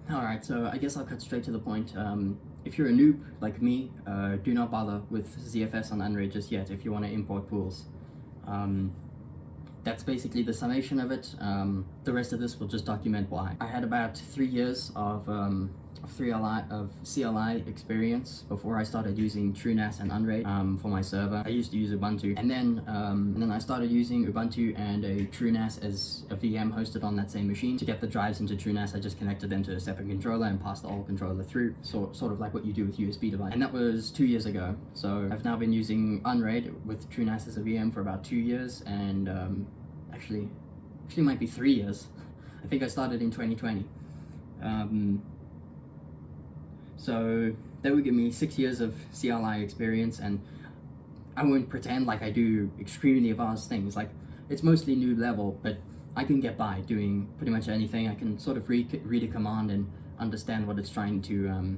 Alright, so I guess I'll cut straight to the point. If you're a noob like me, do not bother with ZFS on Unraid just yet if you want to import pools. That's basically the summation of it. The rest of this will just document why. I had about 3 years of CLI experience before I started using TrueNAS and Unraid for my server. I used to use Ubuntu, and then I started using Ubuntu and a TrueNAS as a VM hosted on that same machine. To get the drives into TrueNAS, I just connected them to a separate controller and passed the whole controller through, sort of like what you do with USB device. And that was 2 years ago. So I've now been using Unraid with TrueNAS as a VM for about 2 years, and actually might be 3 years. I think I started in 2020. So that would give me 6 years of CLI experience, and I won't pretend like I do extremely advanced things. Like, it's mostly noob level, but I can get by doing pretty much anything. I can sort of read a command and understand what it's trying to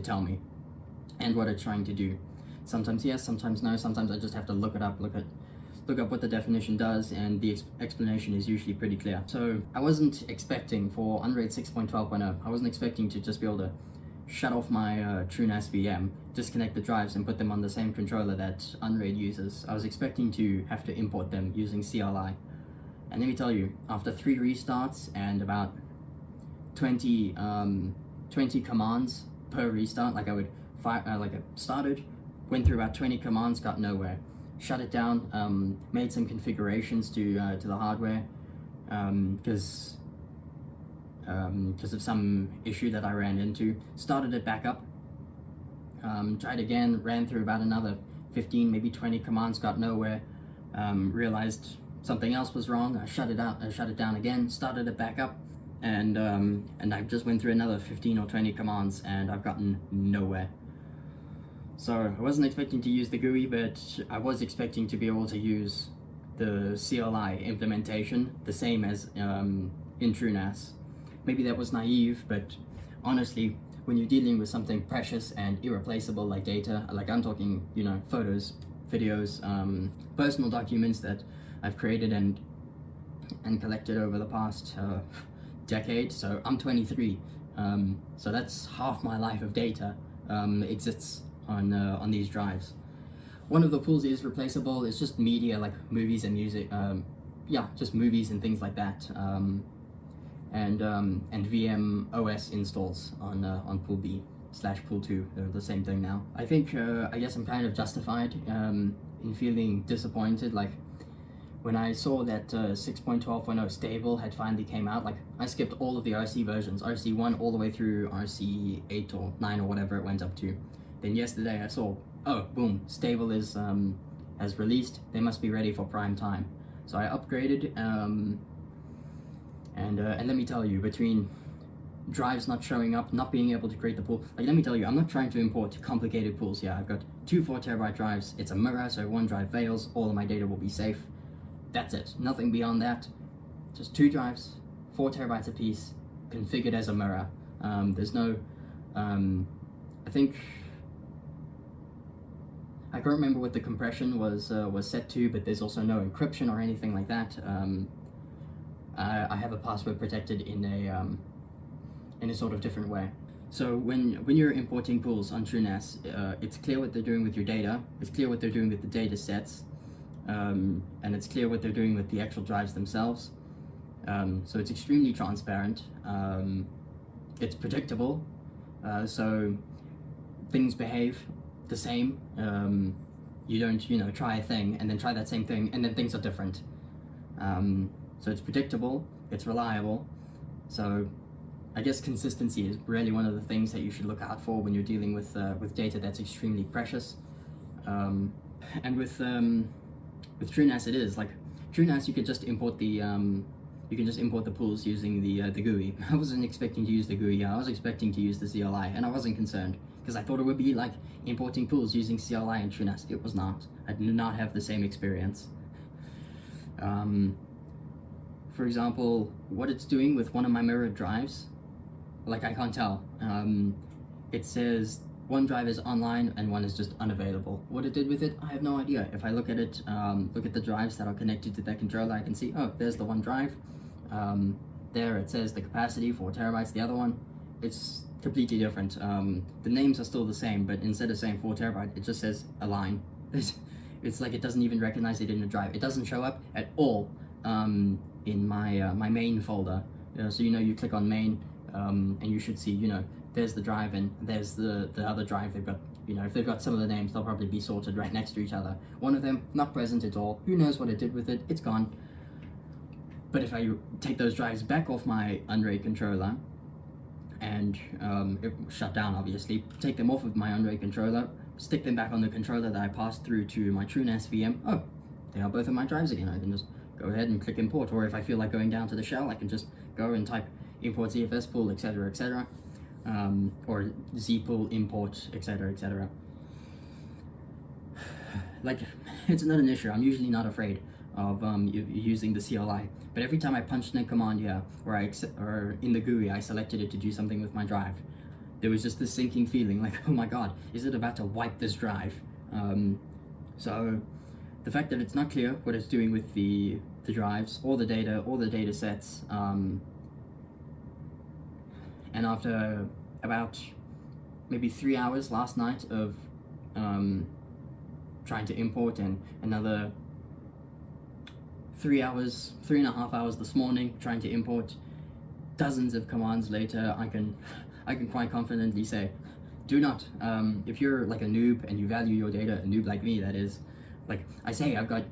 tell me and what it's trying to do. Sometimes yes, sometimes no. Sometimes I just have to look up what the definition does, and the explanation is usually pretty clear. So I wasn't expecting for Unraid 6.12.0, I wasn't expecting to just be able to shut off my TrueNAS VM, disconnect the drives and put them on the same controller that Unraid uses. I was expecting to have to import them using CLI. And let me tell you, after 3 restarts and about 20 commands per restart, like I would I started, went through about 20 commands, got nowhere. Shut it down, made some configurations to the hardware because of some issue that I ran into. Started it back up, tried again, ran through about another 15, maybe 20 commands, got nowhere. Realized something else was wrong. I shut it down again, started it back up, and I just went through another 15 or 20 commands, and I've gotten nowhere. So I wasn't expecting to use the GUI, but I was expecting to be able to use the CLI implementation the same as in TrueNAS. Maybe that was naive, but honestly, when you're dealing with something precious and irreplaceable like data, like I'm talking, you know, photos, videos, personal documents that I've created and collected over the past decade. So I'm 23, so that's half my life of data exists on these drives. One of the pools is replaceable. It's just media, like movies and music. Yeah, just movies and things like that. And VM OS installs on pool B/pool 2. They're the same thing now. I think I guess I'm kind of justified in feeling disappointed. Like, when I saw that 6.12.0 stable had finally came out, like, I skipped all of the RC versions, RC1 all the way through RC 8 or 9 or whatever it went up to. Then yesterday I saw, oh, boom, stable is has released. They must be ready for prime time. So I upgraded, and let me tell you, between drives not showing up, not being able to create the pool, like, let me tell you, I'm not trying to import complicated pools here. I've got 2 4TB drives. It's a mirror, so if one drive fails, all of my data will be safe. That's it. Nothing beyond that. Just 2 drives, 4 TB apiece, configured as a mirror. There's no, I think, I can't remember what the compression was set to, but there's also no encryption or anything like that. I have a password protected in a sort of different way. So when you're importing pools on TrueNAS, it's clear what they're doing with your data. It's clear what they're doing with the data sets, and it's clear what they're doing with the actual drives themselves. So it's extremely transparent. It's predictable. So things behave the same. You don't, you know, try a thing and then try that same thing and then things are different. So it's predictable, it's reliable. So I guess consistency is really one of the things that you should look out for when you're dealing with data that's extremely precious. And with TrueNAS, it is like TrueNAS. You can just import the pools using the GUI. I wasn't expecting to use the GUI. I was expecting to use the CLI, and I wasn't concerned because I thought it would be like importing pools using CLI and TrueNAS. It was not. I did not have the same experience. For example, what it's doing with one of my mirrored drives, like, I can't tell. It says one drive is online and one is just unavailable. What it did with it, I have no idea. If I look at it, look at the drives that are connected to that controller, I can see, oh, there's the one drive. There it says the capacity, 4 TB, the other one. it's completely different. The names are still the same, but instead of saying 4 terabyte, it just says a line. It's like it doesn't even recognize it in the drive. It doesn't show up at all in my my main folder. So you click on main, and you should see, there's the drive and there's the other drive. They've got, if they've got some of the names, they'll probably be sorted right next to each other. One of them not present at all. Who knows what it did with it? It's gone. But if I take those drives back off my Unraid controller and it shut down, obviously, take them off of my Unraid controller, stick them back on the controller that I passed through to my TrueNAS VM, oh, they are both of my drives again. I can just go ahead and click import, or if I feel like going down to the shell, I can just go and type import ZFS pool, etc., etc., or zpool import, etc., etc. Like, it's not an issue. I'm usually not afraid of using the CLI, but every time I punched in a command here, or in the GUI, I selected it to do something with my drive, there was just this sinking feeling like, oh my god, is it about to wipe this drive? So the fact that it's not clear what it's doing with the drives, or the data sets, and after about maybe 3 hours last night of trying to import, and another 3.5 hours this morning trying to import, dozens of commands later, I can quite confidently say, do not, if you're like a noob and you value your data, a noob like me that is, like I say, I've got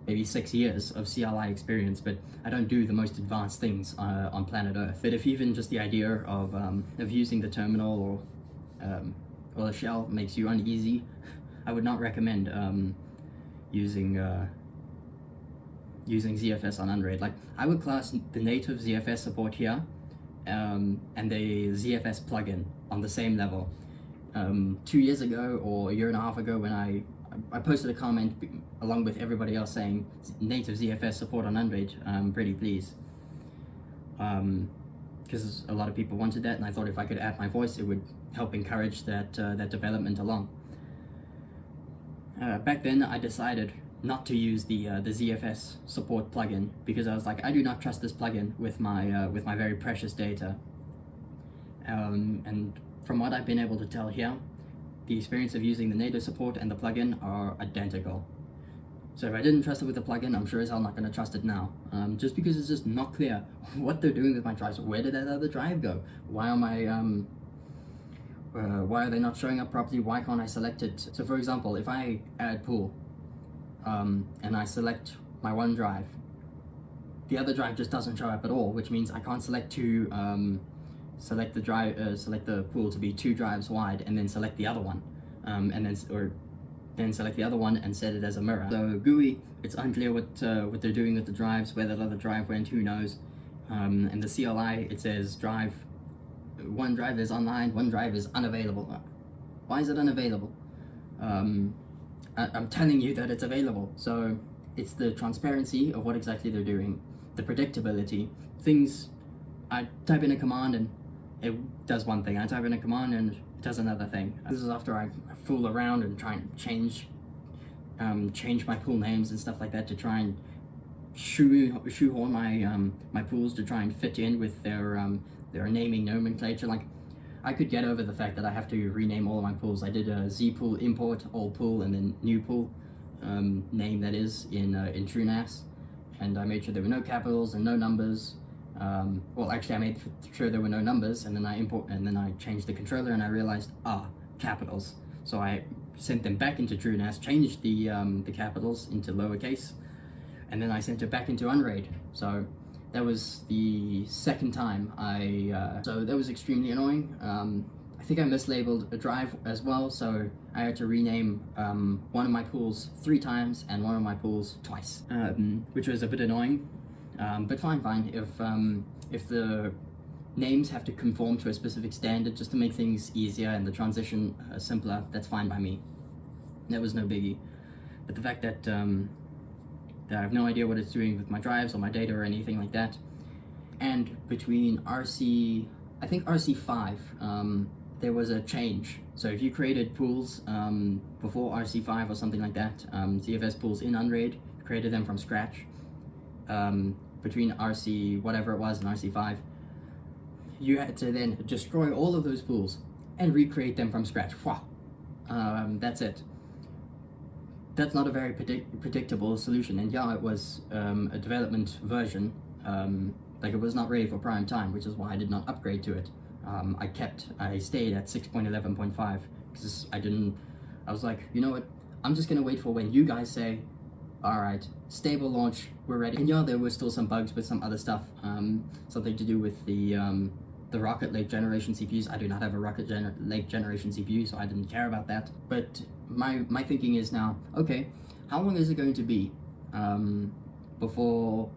maybe 6 years of CLI experience, but I don't do the most advanced things on planet Earth. But if even just the idea of using the terminal or the shell makes you uneasy, I would not recommend using ZFS on Unraid. Like, I would class the native ZFS support here and the ZFS plugin on the same level. 2 years ago or a year and a half ago, when I posted a comment along with everybody else saying native ZFS support on Unraid, pretty please, because a lot of people wanted that, and I thought if I could add my voice, it would help encourage that development along. Back then, I decided not to use the ZFS support plugin because I was like, I do not trust this plugin with my very precious data. And from what I've been able to tell here, the experience of using the native support and the plugin are identical. So if I didn't trust it with the plugin, I'm sure as hell not going to trust it now. Just because it's just not clear what they're doing with my drives. Where did that other drive go? Why are they not showing up properly? Why can't I select it? So for example, if I add pool, and I select my one drive, the other drive just doesn't show up at all, which means I can't select select the pool to be 2 drives wide, and then select the other one, and then select the other one and set it as a mirror. So GUI, it's unclear what they're doing with the drives, where that other drive went, who knows. And the CLI, it says one drive is online, one drive is unavailable. Why is it unavailable? I'm telling you that it's available. So it's the transparency of what exactly they're doing, the predictability. Things, I type in a command and it does one thing. I type in a command and it does another thing. This is after I fool around and try and change my pool names and stuff like that to try and shoehorn my pools to try and fit in with their naming nomenclature. Like, I could get over the fact that I have to rename all of my pools. I did a zpool import, old pool, and then new pool name, that is, in TrueNAS, and I made sure there were no capitals and no numbers. Well, actually, I made sure there were no numbers, and then I changed the controller, and I realized, capitals. So I sent them back into TrueNAS, changed the capitals into lowercase, and then I sent it back into Unraid. So that was the second time so that was extremely annoying. I think I mislabeled a drive as well, so I had to rename one of my pools 3 times and one of my pools twice, which was a bit annoying. But fine. If the names have to conform to a specific standard just to make things easier and the transition simpler, that's fine by me. That was no biggie. But the fact that I have no idea what it's doing with my drives or my data or anything like that. And between I think RC5, there was a change. So if you created pools before RC5 or something like that, ZFS pools in Unraid, created them from scratch, between RC whatever it was and RC5, you had to then destroy all of those pools and recreate them from scratch. That's it. That's not a very predictable solution. And yeah, it was a development version. Like, it was not ready for prime time, which is why I did not upgrade to it. I stayed at 6.11.5 because I was like, you know what, I'm just gonna wait for when you guys say, all right, stable launch, we're ready. And yeah, there were still some bugs with some other stuff, something to do with the Rocket Lake generation CPUs. I do not have a Rocket Lake generation CPU, so I didn't care about that. But my thinking is now, okay, how long is it going to be before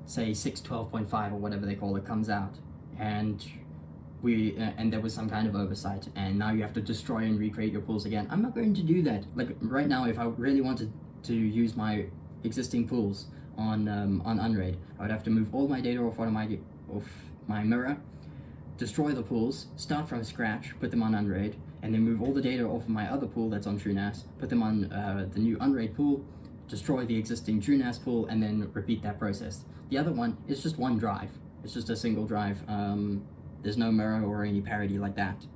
say 6.12.5 or whatever they call it comes out, and there was some kind of oversight, and now you have to destroy and recreate your pools again. I'm not going to do that. Like, right now, if I really wanted to use my existing pools on Unraid, I would have to move all my data off my mirror, destroy the pools, start from scratch, put them on Unraid, and then move all the data off of my other pool that's on TrueNAS, put them on the new Unraid pool, destroy the existing TrueNAS pool, and then repeat that process. The other one is just one drive. It's just a single drive. There's no mirror or any parity like that,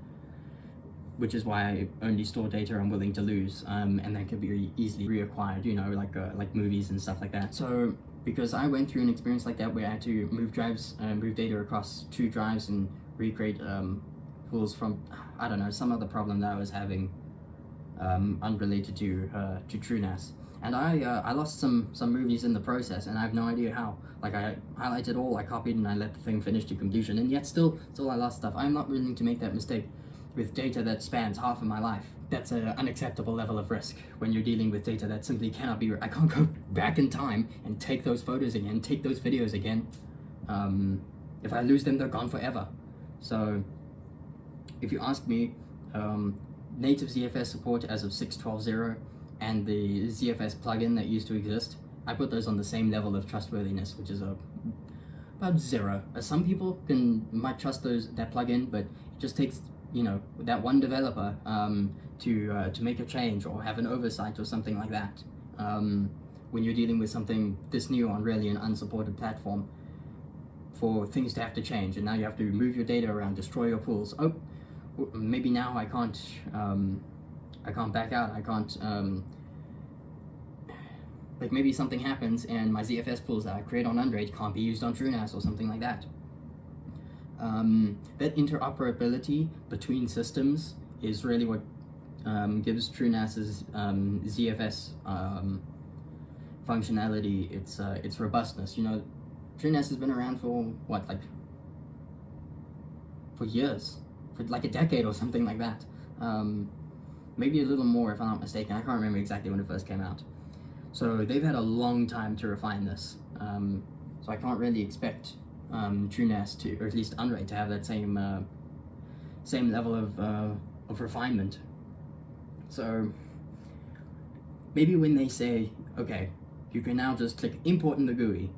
which is why I only store data I'm willing to lose, and that can be easily reacquired, you know, like movies and stuff like that. So because I went through an experience like that where I had to move data across 2 drives and recreate pools from, I don't know, some other problem that I was having unrelated to TrueNAS. And I lost some movies in the process, and I have no idea how. Like, I highlighted all, I copied, and I let the thing finish to completion, and yet still I lost stuff. I'm not willing to make that mistake with data that spans half of my life. That's an unacceptable level of risk when you're dealing with data that simply cannot be. I can't go back in time and take those photos again, take those videos again. If I lose them, they're gone forever. So, if you ask me, native ZFS support as of 6.12.0 and the ZFS plugin that used to exist, I put those on the same level of trustworthiness, which is about 0. Some people might trust that plugin, but it just takes, you know, that one developer to make a change or have an oversight or something like that. When you're dealing with something this new on really an unsupported platform, for things to have to change, and now you have to move your data around, destroy your pools. Oh, maybe now I can't back out. I can't. Like, maybe something happens and my ZFS pools that I create on Unraid can't be used on TrueNAS or something like that. That interoperability between systems is really what gives TrueNAS's ZFS functionality its robustness. You know, TrueNAS has been around for what, for years, for like a decade or something like that. Maybe a little more if I'm not mistaken. I can't remember exactly when it first came out. So they've had a long time to refine this. So I can't really expect TrueNAS to, or at least Unraid, to have that same level of refinement. So maybe when they say, okay, you can now just click import in the GUI,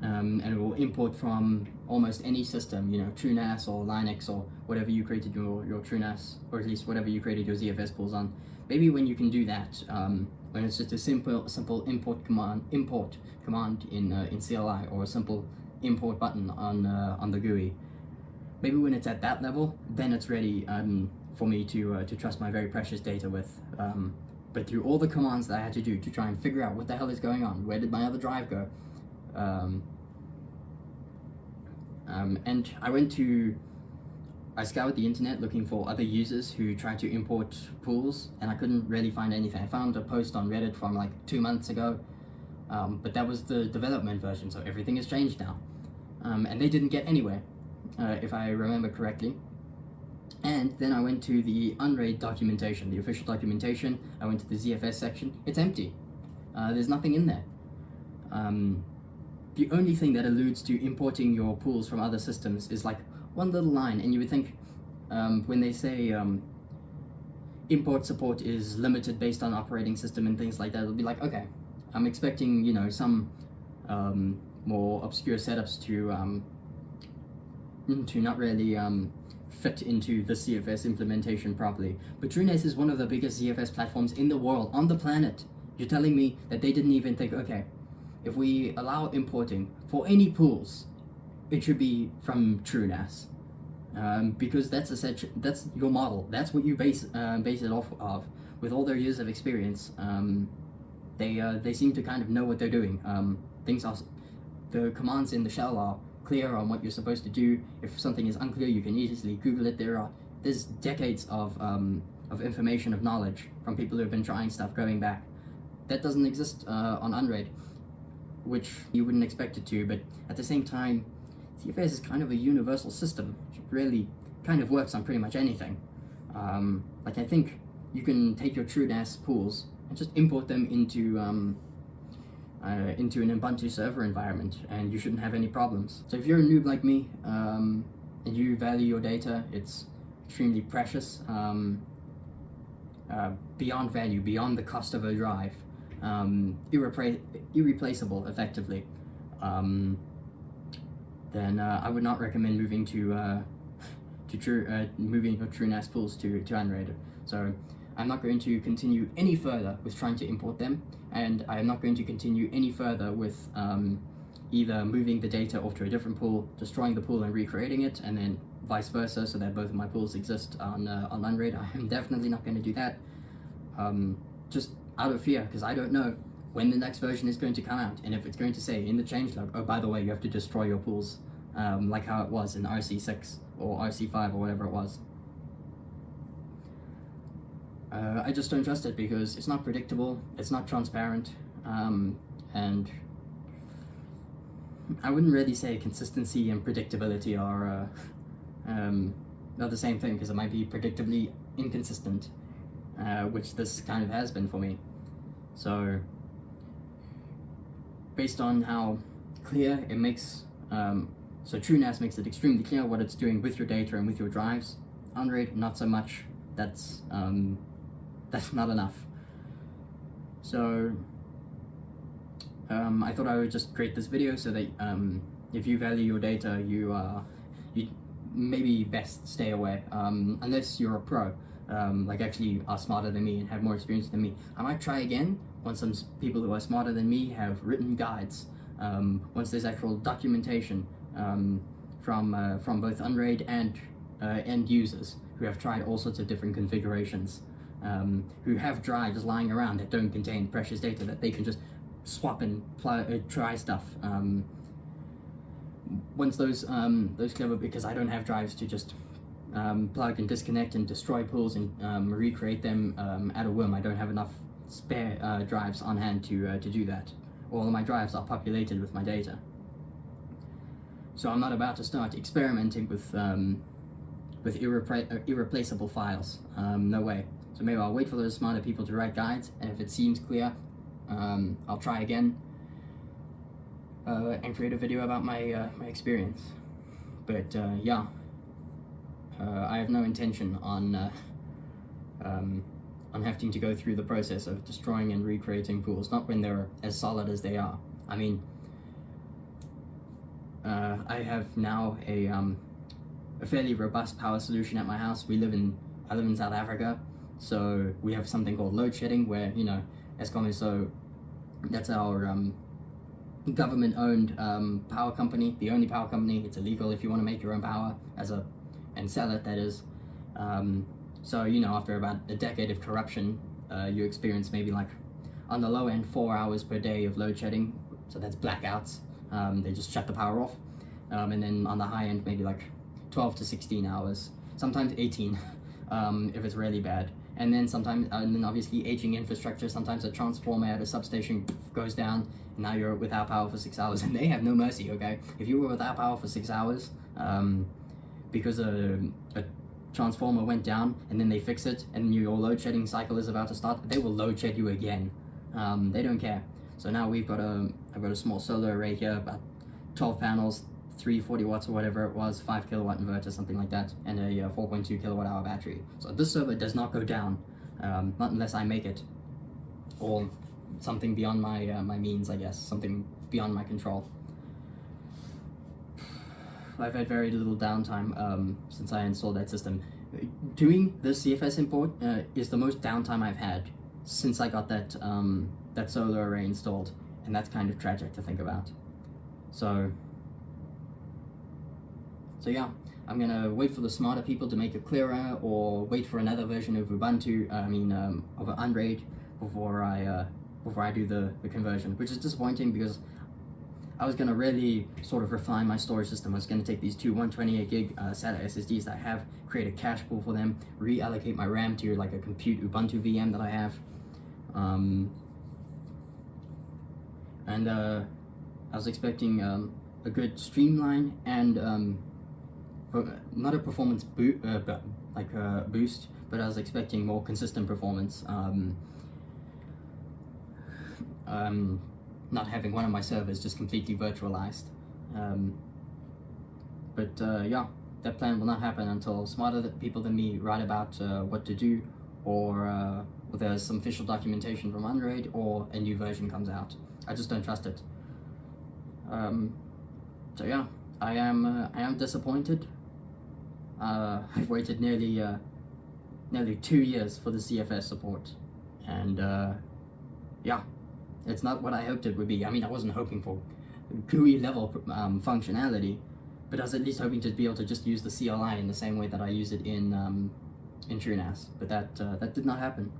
and it will import from almost any system, you know, TrueNAS or Linux or whatever you created your TrueNAS, or at least whatever you created your ZFS pools on. Maybe when you can do that, when it's just a simple import command in CLI, or a simple import button on the GUI. Maybe when it's at that level, then it's ready for me to trust my very precious data with. But through all the commands that I had to do to try and figure out what the hell is going on, where did my other drive go, and I scoured the internet looking for other users who tried to import pools, and I couldn't really find anything. I found a post on Reddit from like 2 months ago, but that was the development version, so everything has changed now. And they didn't get anywhere, if I remember correctly. And then I went to the Unraid documentation, the official documentation. I went to the ZFS section. It's empty. There's nothing in there. The only thing that alludes to importing your pools from other systems is like one little line, and you would think when they say import support is limited based on operating system and things like that, it'll be like, okay, I'm expecting, you know, some more obscure setups to not really fit into the ZFS implementation properly. But TrueNAS is one of the biggest ZFS platforms in the world, on the planet. You're telling me that they didn't even think, okay, if we allow importing for any pools, it should be from TrueNAS, because that's your model. That's what you base it off of. With all their years of experience, they seem to kind of know what they're doing. The commands in the shell are clear on what you're supposed to do. If something is unclear, you can easily Google it. There's decades of information, of knowledge from people who have been trying stuff going back. That doesn't exist on Unraid, which you wouldn't expect it to, but at the same time, CFS is kind of a universal system. It really kind of works on pretty much anything. Like, I think you can take your TrueNAS pools and just import them into an Ubuntu server environment, and you shouldn't have any problems. So if you're a noob like me, and you value your data, it's extremely precious, beyond value, beyond the cost of a drive, irreplaceable, effectively, then I would not recommend moving moving your TrueNAS pools to Unraid. So I'm not going to continue any further with trying to import them, and I am not going to continue any further with either moving the data off to a different pool, destroying the pool and recreating it, and then vice versa, so that both of my pools exist on Unraid. I am definitely not going to do that, just out of fear, because I don't know when the next version is going to come out, and if it's going to say in the changelog, oh, by the way, you have to destroy your pools, like how it was in RC6 or RC5 or whatever it was. I just don't trust it, because it's not predictable, it's not transparent, and I wouldn't really say consistency and predictability are not the same thing, because it might be predictably inconsistent, which this kind of has been for me. So based on how clear it makes, so TrueNAS makes it extremely clear what it's doing with your data and with your drives. Unraid, not so much. That's not enough. So I thought I would just create this video so that if you value your data, you maybe best stay away, unless you're a pro, like actually are smarter than me and have more experience than me. I might try again once some people who are smarter than me have written guides, once there's actual documentation from both Unraid and end users who have tried all sorts of different configurations, who have drives lying around that don't contain precious data that they can just swap and try stuff. Once those clever, because I don't have drives to just plug and disconnect and destroy pools and recreate them at a whim. I don't have enough spare drives on hand to do that. All of my drives are populated with my data, so I'm not about to start experimenting with irreplaceable files. No way. So maybe I'll wait for those smarter people to write guides, and if it seems clear, I'll try again and create a video about my experience. But yeah, I have no intention on having to go through the process of destroying and recreating pools, not when they're as solid as they are. I mean, I have now a fairly robust power solution at my house. I live in South Africa, so we have something called load shedding, where, you know, Eskom is that's our government-owned power company, the only power company. It's illegal if you want to make your own power and sell it, that is. So, you know, after about a decade of corruption, you experience maybe, like, on the low end, 4 hours per day of load shedding. So that's blackouts. They just shut the power off. And then on the high end, maybe like 12 to 16 hours, sometimes 18, if it's really bad. And then sometimes, and then obviously aging infrastructure, sometimes a transformer at a substation goes down, and now you're without power for 6 hours, and they have no mercy, okay? If you were without power for 6 hours, because a transformer went down, and then they fix it, and your load shedding cycle is about to start, they will load shed you again. They don't care. So now I've got a small solar array here, about 12 panels, 340 watts or whatever it was, 5 kilowatt inverter, something like that, and a 4.2 kilowatt hour battery. So this server does not go down, not unless I make it, or something beyond my means, I guess, something beyond my control. I've had very little downtime since I installed that system. Doing the CFS import is the most downtime I've had since I got that solar array installed, and that's kind of tragic to think about. So So yeah, I'm gonna wait for the smarter people to make it clearer, or wait for another version of Ubuntu, of Unraid before I do the conversion, which is disappointing because I was gonna really sort of refine my storage system. I was gonna take these two 128 gig SATA SSDs that I have, create a cache pool for them, reallocate my RAM to like a compute Ubuntu VM that I have, and I was expecting a good streamline and not a performance boost, but I was expecting more consistent performance. Not having one of my servers just completely virtualized. Yeah, that plan will not happen until smarter people than me write about what to do, or there's some official documentation from Unraid, or a new version comes out. I just don't trust it. So yeah, I am disappointed. I've waited nearly 2 years for the CFS support, and yeah, it's not what I hoped it would be. I mean, I wasn't hoping for GUI level functionality, but I was at least hoping to be able to just use the CLI in the same way that I use it in TrueNAS. But that did not happen.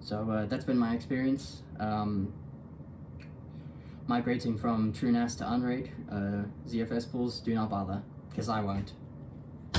So that's been my experience. Migrating from TrueNAS to Unraid, ZFS pools, do not bother, because I won't.